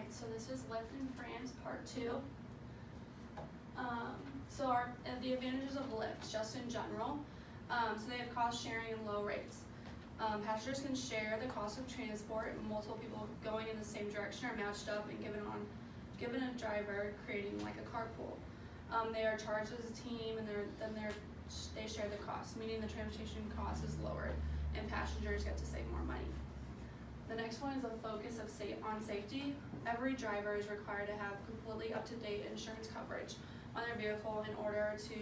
Alright, so this is Lyft in France, part 2. The advantages of Lyft, just in general. So they have cost sharing and low rates. Passengers can share the cost of transport, and multiple people going in the same direction are matched up and given a driver, creating like a carpool. They are charged as a team, and they share the cost, meaning the transportation cost is lowered, and passengers get to save more money. The next one is a focus on safety. Every driver is required to have completely up-to-date insurance coverage on their vehicle in order to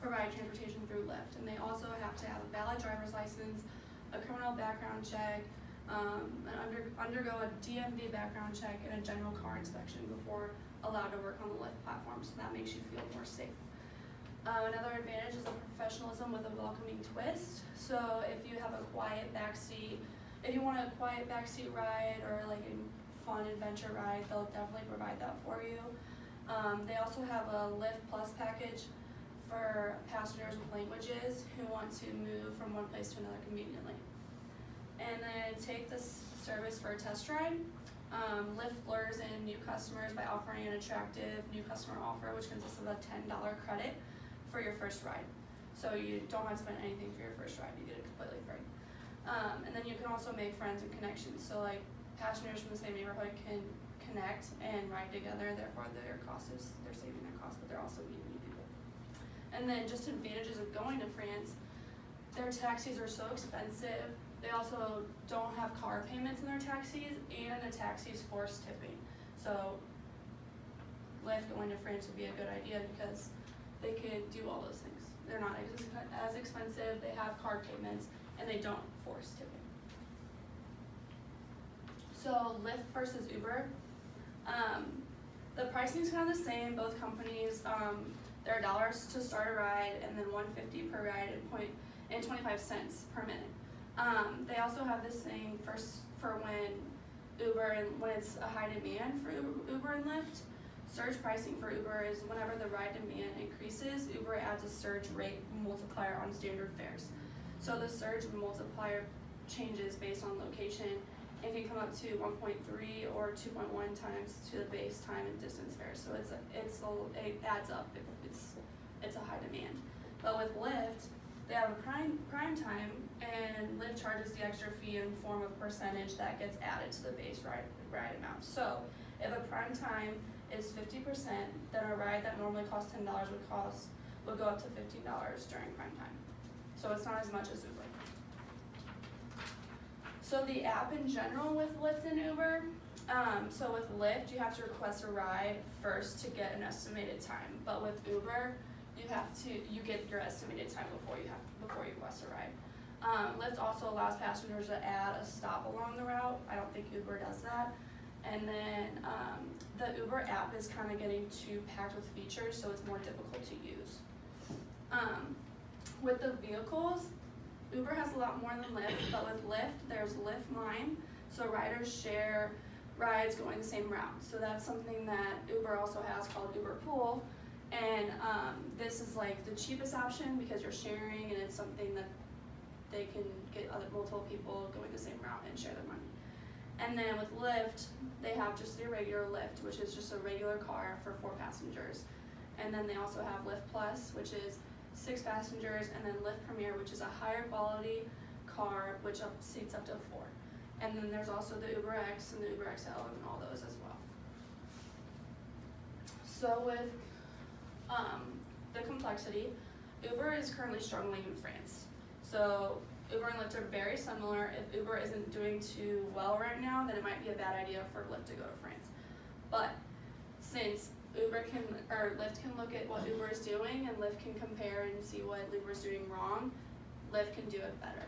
provide transportation through Lyft. And they also have to have a valid driver's license, a criminal background check, undergo a DMV background check, and a general car inspection before allowed to work on the Lyft platform, so that makes you feel more safe. Another advantage is a professionalism with a welcoming twist. So if you have a quiet backseat, if you want a quiet backseat ride or like a fun adventure ride, they'll definitely provide that for you. They also have a Lyft Plus package for passengers with languages who want to move from one place to another conveniently. And then take this service for a test ride. Lyft lures in new customers by offering an attractive new customer offer, which consists of a $10 credit for your first ride. So you don't have to spend anything for your first ride, you get it completely free. And then you can also make friends and connections. So like passengers from the same neighborhood can connect and ride together, therefore they're saving their costs, but they're also meeting new people. And then just advantages of going to France, their taxis are so expensive. They also don't have car payments in their taxis, and the taxis force tipping. So Lyft going to France would be a good idea because they could do all those things. They're not as expensive, they have card payments, and they don't force tipping. So Lyft versus Uber. The pricing is kind of the same. Both companies, there are dollars to start a ride, and then $1.50 per ride and 25 cents per minute. They also have this thing for when it's a high demand for Uber and Lyft. Surge pricing for Uber is whenever the ride demand increases, Uber adds a surge rate multiplier on standard fares. So the surge multiplier changes based on location. It can come up to 1.3 or 2.1 times to the base time and distance fare. So it adds up. It's a high demand. But with Lyft, they have a prime time, and Lyft charges the extra fee in form of percentage that gets added to the base ride amount. So if a prime time is 50%, then a ride that normally costs $10 would go up to $15 during prime time. So it's not as much as Uber. So the app in general with Lyft and Uber, so with Lyft you have to request a ride first to get an estimated time, but with Uber you get your estimated time before you request a ride. Lyft also allows passengers to add a stop along the route. I don't think Uber does that. And then the Uber app is kind of getting too packed with features, so it's more difficult to use. With the vehicles, Uber has a lot more than Lyft, but with Lyft, there's Lyft Line, so riders share rides going the same route. So that's something that Uber also has called Uber Pool, and this is like the cheapest option because you're sharing, and it's something that they can get multiple people going the same route and share their money. And then with Lyft, they have just the regular Lyft, which is just a regular car for 4 passengers. And then they also have Lyft Plus, which is 6 passengers, and then Lyft Premier, which is a higher quality car, which seats up to 4. And then there's also the Uber X and the Uber XL and all those as well. So with the complexity, Uber is currently struggling in France. So Uber and Lyft are very similar. If Uber isn't doing too well right now, then it might be a bad idea for Lyft to go to France. But since Lyft can look at what Uber is doing, and Lyft can compare and see what Uber is doing wrong, Lyft can do it better.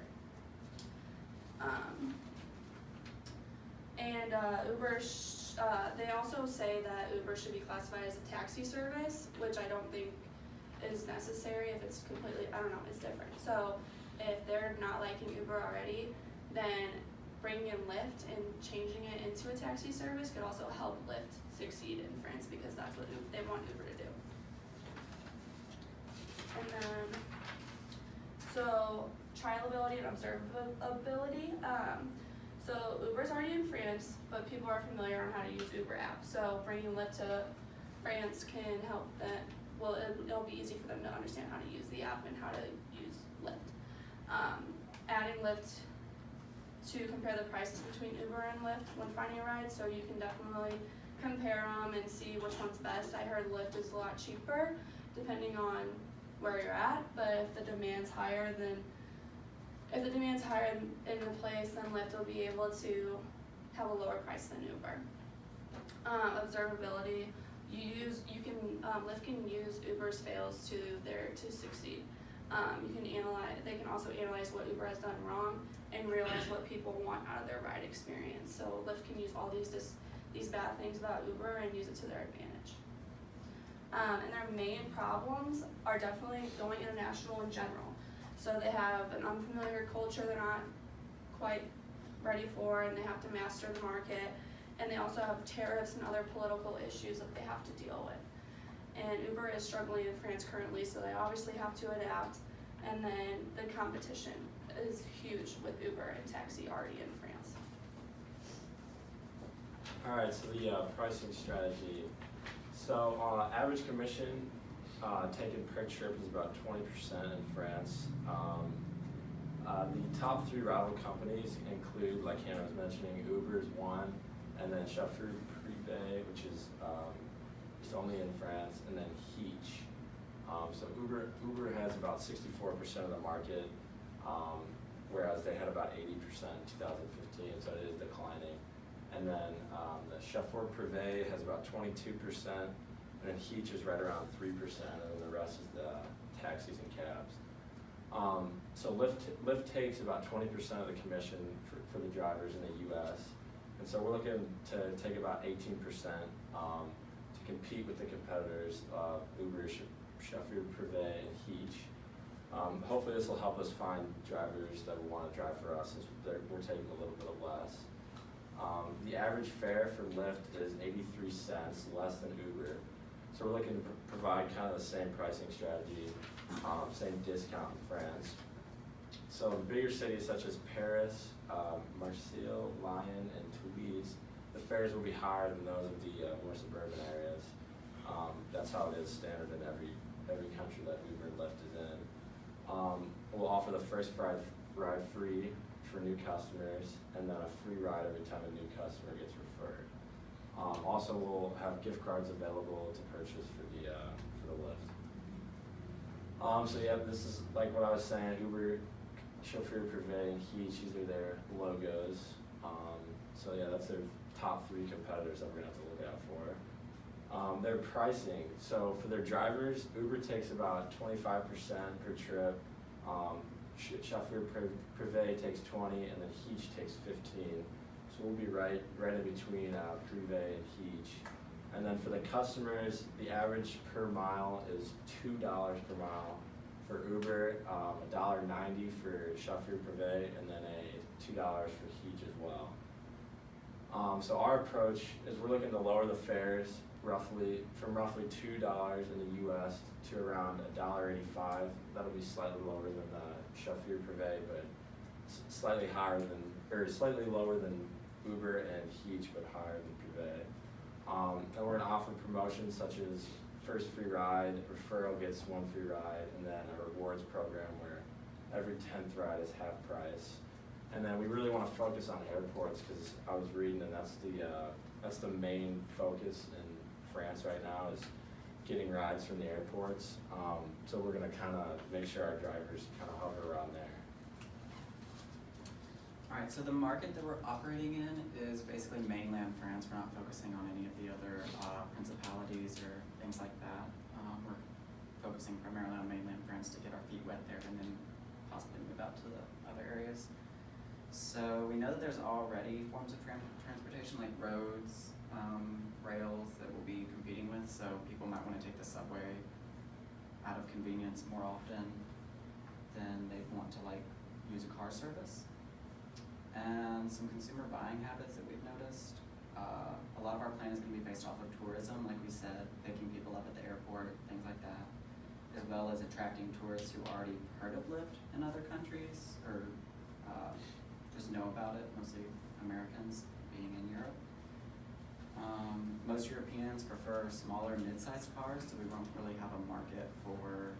They also say that Uber should be classified as a taxi service, which I don't think is necessary if it's completely, it's different. So if they're not liking Uber already, then bringing in Lyft and changing it into a taxi service could also help Lyft succeed in France, because that's what they want Uber to do. And then, so trialability and observability. So Uber's already in France, but people are familiar on how to use Uber app. So bringing Lyft to France can help them. Well, it'll be easy for them to understand how to use the app and how to use Lyft. Adding Lyft to compare the prices between Uber and Lyft when finding a ride, so you can definitely compare them and see which one's best. I heard Lyft is a lot cheaper depending on where you're at, but if the demand's higher in the place, then Lyft will be able to have a lower price than Uber. Observability, Lyft can use Uber's fails to succeed. They can also analyze what Uber has done wrong and realize what people want out of their ride experience. So Lyft can use all these bad things about Uber and use it to their advantage. And their main problems are definitely going international in general. So they have an unfamiliar culture they're not quite ready for, and they have to master the market. And they also have tariffs and other political issues that they have to deal with. And Uber is struggling in France currently, so they obviously have to adapt. And then the competition is huge with Uber and taxi already in France. All right, so the pricing strategy. So average commission taken per trip is about 20% in France. The top 3 rival companies include, like Hannah was mentioning, Uber is one, and then Chauffeur Privé, which is only in France, and then Heech. So Uber has about 64% of the market, whereas they had about 80% in 2015, so it is declining. And then the Chauffeur Privé has about 22%, and then Heech is right around 3%, and then the rest is the taxis and cabs. So Lyft takes about 20% of the commission for the drivers in the U.S., and so we're looking to take about 18% to compete with the competitors, Uber, Chauffeur Privé, and Heech. Hopefully this will help us find drivers that will want to drive for us, since we're taking a little bit of less. The average fare for Lyft is 83 cents, less than Uber. So we're looking to provide kind of the same pricing strategy, same discount in France. So in bigger cities such as Paris, Marseille, Lyon, and Toulouse, the fares will be higher than those of the more suburban areas. That's how it is standard in every country that Uber and Lyft is in. We'll offer the first ride free for new customers, and then a free ride every time a new customer gets referred. Also, we'll have gift cards available to purchase for the Lyft. So yeah, this is like what I was saying. Uber, Chauffeur Privé, and Heech, these are their logos. So yeah, that's their top 3 competitors that we're gonna have to look out for. Their pricing. So for their drivers, Uber takes about 25% per trip. Chauffeur Privé takes 20, and then Heech takes 15. So we'll be right in between Privé and Heech. And then for the customers, the average per mile is $2 per mile for Uber, $1.90 for Chauffeur Privé, and then $2 for Heech as well. So our approach is we're looking to lower the fares from roughly $2 in the U.S. to around $1.85. That'll be slightly lower than the Chauffeur Privé, but slightly lower than Uber and Heech, but higher than Privé. And we're gonna offer promotions such as first free ride, referral gets 1 free ride, and then a rewards program where every 10th ride is half price. And then we really want to focus on airports, because I was reading, and that's the main focus in France right now, is getting rides from the airports. So we're going to kind of make sure our drivers kind of hover around there. All right, so the market that we're operating in is basically mainland France. We're not focusing on any of the other principalities or things like that. We're focusing primarily on mainland France to get our feet wet there and then possibly move out to the other areas. So we know that there's already forms of transportation like roads, rails that we'll be competing with. So people might want to take the subway out of convenience more often than they want to use a car service. And some consumer buying habits that we've noticed. A lot of our plan is going to be based off of tourism, like we said, picking people up at the airport, things like that, as well as attracting tourists who already heard of Lyft in other countries or just know about it, mostly Americans being in Europe. Most Europeans prefer smaller mid-sized cars, so we won't really have a market for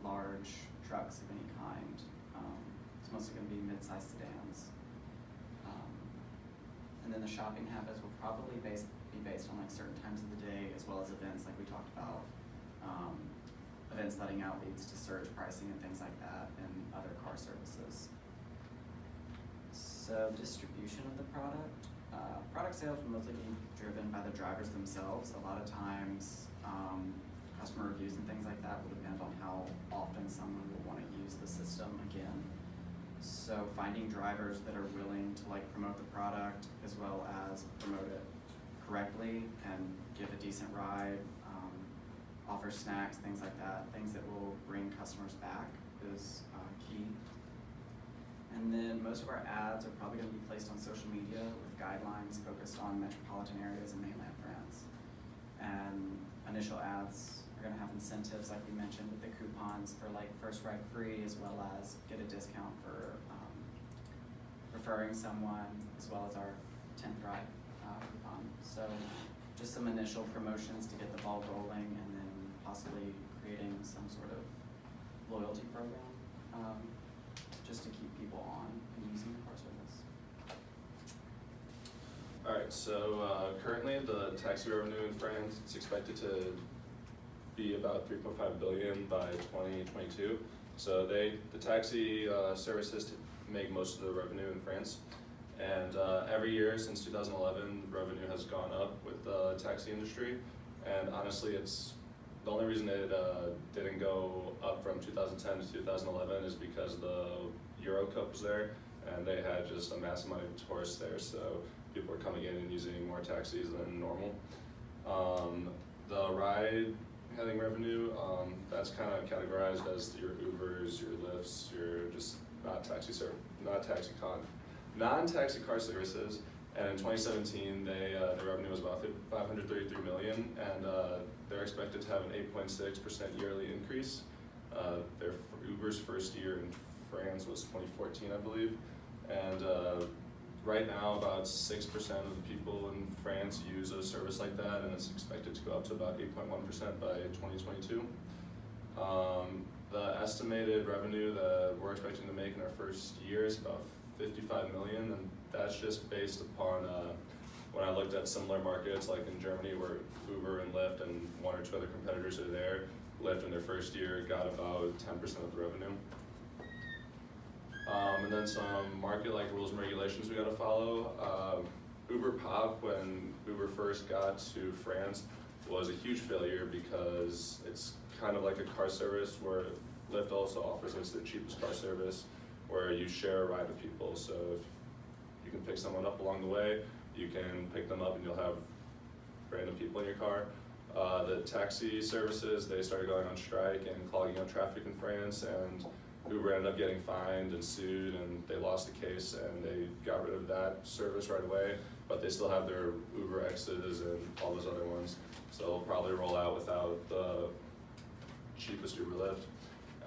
large trucks of any kind. It's mostly going to be mid-sized sedans. And then the shopping habits will probably be based on like certain times of the day, as well as events like we talked about. Events letting out leads to surge pricing and things like that, and other car services. So distribution of the product. Product sales will mostly be driven by the drivers themselves. A lot of times, customer reviews and things like that will depend on how often someone will want to use the system again. So finding drivers that are willing to like promote the product as well as promote it correctly and give a decent ride, offer snacks, things like that, things that will bring customers back is key. And then most of our ads are probably going to be placed on social media with guidelines focused on metropolitan areas in mainland France. And initial ads are going to have incentives like we mentioned with the coupons for like first ride free, as well as get a discount for referring someone, as well as our 10th ride coupon. So just some initial promotions to get the ball rolling, and then possibly creating some sort of loyalty program just to keep people on and using the car service. All right, so currently the taxi revenue in France is expected to be about 3.5 billion by 2022. So the taxi services make most of the revenue in France. And every year since 2011, revenue has gone up with the taxi industry. And honestly, it's the only reason it didn't go up from 2010 to 2011 is because the Euro Cup was there, and they had just a massive amount of tourists there, so people were coming in and using more taxis than normal. The ride-hailing revenue, that's kind of categorized as your Ubers, your Lyfts, your just non-taxi car services. And in 2017, their revenue was about 533 million, and they're expected to have an 8.6% yearly increase. Their Uber's first year in France was 2014, I believe, and right now about 6% of the people in France use a service like that, and it's expected to go up to about 8.1% by 2022. The estimated revenue that we're expecting to make in our first year is about 55 million, and that's just based upon when I looked at similar markets like in Germany where Uber and Lyft and one or two other competitors are there. Lyft in their first year got about 10% of the revenue. And then some market-like rules and regulations we gotta follow. Uber Pop, when Uber first got to France, was a huge failure because it's kind of like a car service where Lyft also offers it's their cheapest car service where you share a ride with people. So if you can pick someone up along the way, you can pick them up and you'll have random people in your car. The taxi services, they started going on strike and clogging up traffic in France, and Uber ended up getting fined and sued, and they lost the case and they got rid of that service right away, but they still have their Uber X's and all those other ones. So they'll probably roll out without the cheapest Uber Lyft.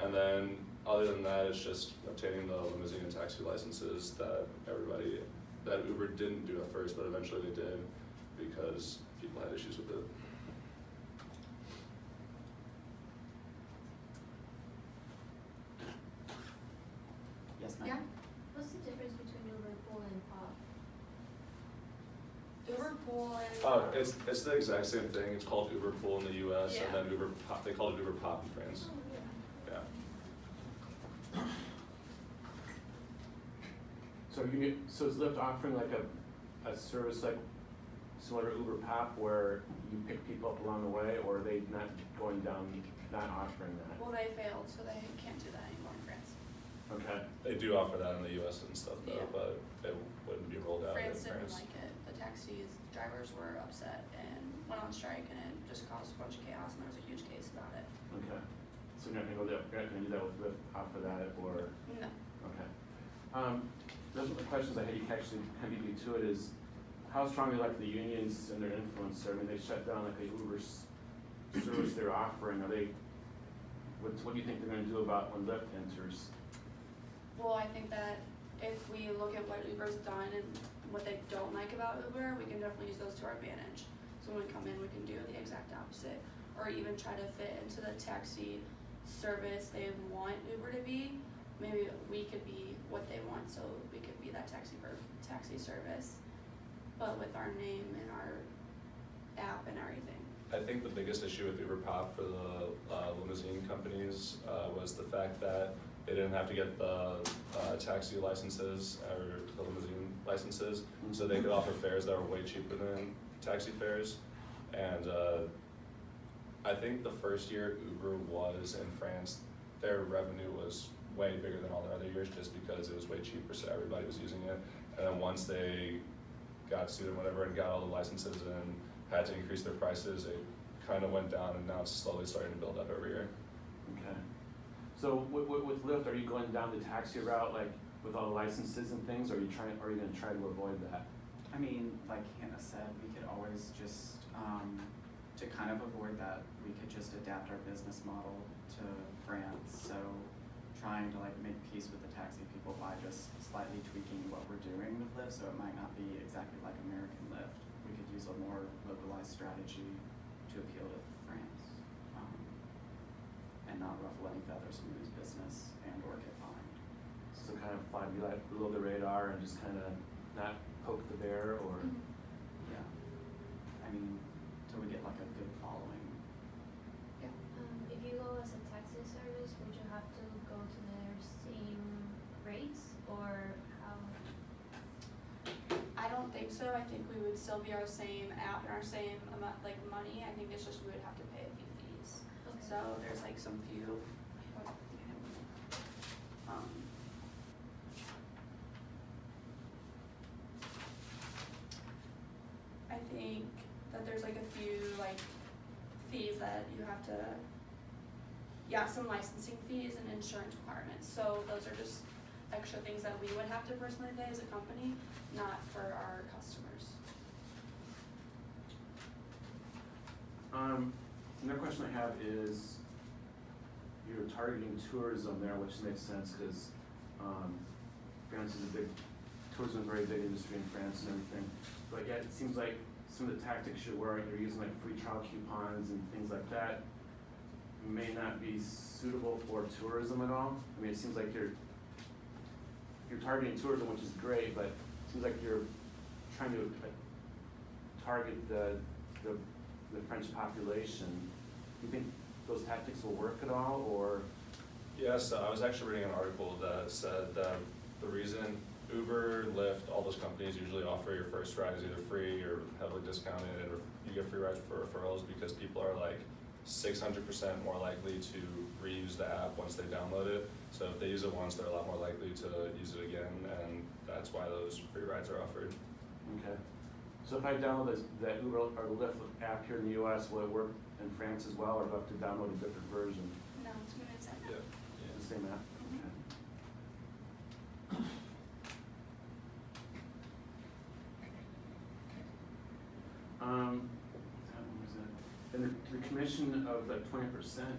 And then other than that, it's just obtaining the limousine and taxi licenses that Uber didn't do at first, but eventually they did because people had issues with it. Yes, ma'am? Yeah. What's the difference between Uber Pool and Pop? Uber Pool and Oh, it's the exact same thing. It's called Uber Pool in the U.S. Yeah. and then Uber Pop, they call it Uber Pop in France. Oh, yeah. Yeah. So is Lyft offering like a service like similar to Uber Pop where you pick people up along the way, or are they not offering that? well, they failed, so they can't do that anymore in France. Okay. They do offer that in the U.S. and stuff though, Yeah. but it wouldn't be rolled out in France didn't France. like it. The taxis drivers were upset and went on strike, and it just caused a bunch of chaos, and there was a huge case about it. Okay. So you're not gonna do that with Lyft off of that, or? No. Okay. Those are the questions I had. You actually kind of beat me to it. Is how strongly like the unions and their influence? I mean, they shut down like the Uber service they're offering. Are they? What do you think they're going to do about when Lyft enters? Well, I think that if we look at what Uber's done and what they don't like about Uber, we can definitely use those to our advantage. So when we come in, we can do the exact opposite, or even try to fit into the taxi service they want Uber to be. Maybe we could be what they want, so we could be that taxi service, but with our name and our app and everything. I think the biggest issue with Uber Pop for the limousine companies was the fact that they didn't have to get the taxi licenses or the limousine licenses, so they could offer fares that were way cheaper than taxi fares. And I think the first year Uber was in France, their revenue was way bigger than all the other years just because it was way cheaper, so everybody was using it. And then once they got sued and whatever and got all the licenses and had to increase their prices, it kind of went down, and now it's slowly starting to build up every year. Okay. So with Lyft, are you going down the taxi route, like with all the licenses and things, or are you gonna try to avoid that? I mean, like Hannah said, we could always just, to kind of avoid that, we could just adapt our business model to France. So trying to like make peace with the taxi people by just slightly tweaking what we're doing with Lyft, so it might not be exactly like American Lyft. We could use a more localized strategy to appeal to France, and not ruffle any feathers and lose business and or get fined. So kind of fly below the radar and just kind of not poke the bear, or? Yeah. I mean, till we get like a good following. If you go as a taxi service, would you have to go to their same rates or how? I don't think so. I think we would still be our same app and our same amount, like money. I think it's just we would have to pay a few fees. Okay. So there's like some few. I think that there's like a few like fees that you have to, some licensing fees and insurance requirements. So those are just extra things that we would have to personally pay as a company, not for our customers. Another question I have is, you're targeting tourism there, which makes sense because France is a big, tourism is a very big industry in France and everything. But yet it seems like some of the tactics you're using like free trial coupons and things like that may not be suitable for tourism at all. I mean, it seems like you're targeting tourism, which is great, but it seems like you're trying to target the French population. Do you think those tactics will work at all, or? Yes, I was actually reading an article that said that the reason Uber, Lyft, all those companies usually offer your first ride is either free or heavily discounted, or you get free rides for referrals, because people are like 600% more likely to reuse the app once they download it. So if they use it once, they're a lot more likely to use it again, and that's why those free rides are offered. Okay. So if I download that Uber or the Lyft app here in the US, will it work in France as well, or do I have to download a different version? No, it's gonna be the same. Yeah. The same app? What was that? And the commission of like 20%,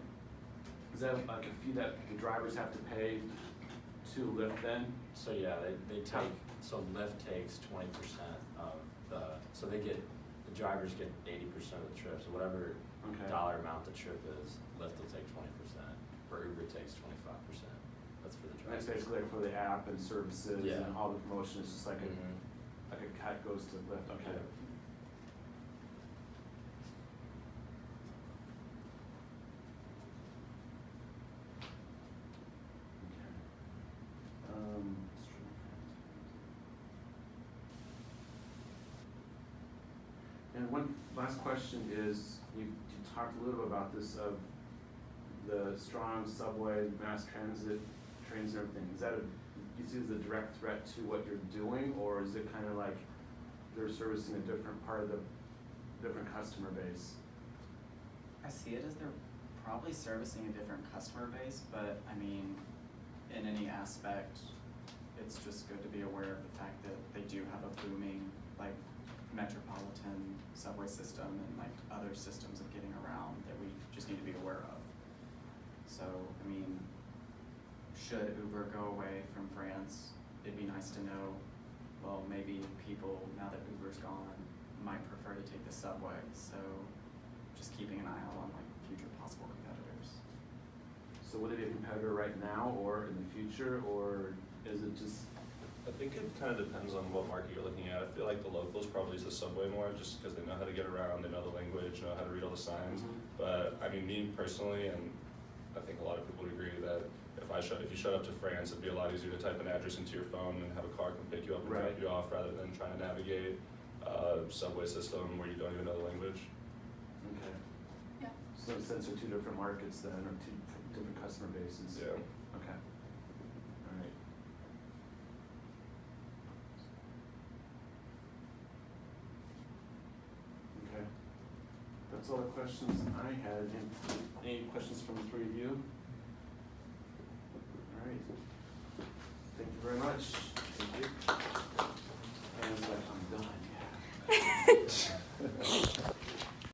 is that like a fee that the drivers have to pay to Lyft then? So yeah, they take, so Lyft takes 20% of so the drivers get 80% of the trip, so whatever Okay. dollar amount the trip is, Lyft will take 20%, or Uber takes 25%. That's for the And that's drivers. basically like for the app and services Yeah. and all the promotion, it's just like Mhm. a cut goes to Lyft, okay. Yeah. And one last question is, you talked a little bit about this, of the strong subway, mass transit, trains and everything. Is that you see as a direct threat to what you're doing, or is it kind of like they're servicing a different part of the different customer base? I see it as they're probably servicing a different customer base, but I mean, in any aspect, it's just good to be aware of the fact that they do have a booming, like, metropolitan subway system and like other systems of getting around that we just need to be aware of. So, I mean, should Uber go away from France, it'd be nice to know well, maybe people, now that Uber's gone, might prefer to take the subway, so just keeping an eye out on like future possible competitors. So would it be a competitor right now or in the future, or is it just, I think it kind of depends on what market you're looking at. I feel like the locals probably use the subway more just because they know how to get around, they know the language, know how to read all the signs. But I mean, me personally, and I think a lot of people would agree that if you showed up to France, it'd be a lot easier to type an address into your phone and have a car come pick you up and drop Right. you off rather than trying to navigate a subway system where you don't even know the language. okay. Yeah. So since they're two different markets then, or two different customer bases? Yeah. Okay. All right. Okay. That's all the questions I had. Any questions from the three of you? All right. Thank you very much.